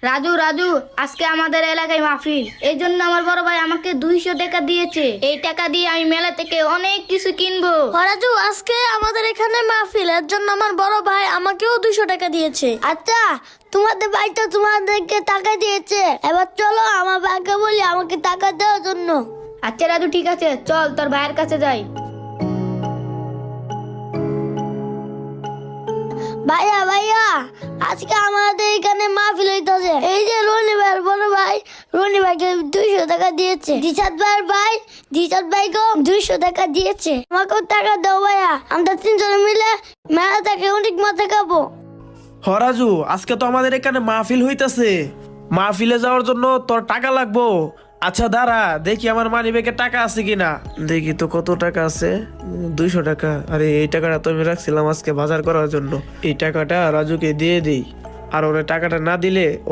রাজু রাজু, আজকে আমাদের এলাকায় মাহফিল, এই জন্য আমার বড় ভাই আমাকে 200 টাকা দিয়েছে। এই টাকা দিয়ে আমি মেলা থেকে অনেক কিছু কিনবো। রাজু, আজকে আমাদের এখানে মাহফিল, এর জন্য আমার বড় ভাই আমাকেও 200 টাকা দিয়েছে। আচ্ছা, তোমাদের ভাই তো তোমাদেরকে টাকা দিয়েছে, এবার চলো আমার ভাইকে বলি আমাকে টাকা দেওয়ার জন্য। আচ্ছা রাজু, ঠিক আছে, চল তোর ভাইয়ের কাছে যাই। ভাইয়া ভাইয়া, আজকে আমাদের এখানে মাহফিল হইতাছে। এই যে রনি ভাইয়ের বড় ভাই, রনি ভাইকে 200 টাকা দিয়েছে। দিশাদ ভাইয়ের ভাই, দিশাদ ভাইকেও 200 টাকা দিয়েছে। আমাকেও টাকা দাও ভাইয়া, আমরা তিনজনে মিলে মেলা থেকে অনেক মাথা খাবো। রাজু, আজকে তো আমাদের এখানে মাহফিল হইতাছে। মাহফিলে যাওয়ার জন্য তোর টাকা লাগবো। আচ্ছা দাঁড়া, দেখি আমার মানি ব্যাগে টাকা আছে কিনা। দেখি তো কত টাকা আছে। 200 টাকা। আরে এই টাকাটা তো আমি রাখছিলাম আজকে বাজার করার জন্য। এই টাকাটা রাজুকে দিয়ে দিই। আর ওরা টাকাটা না দিলে ও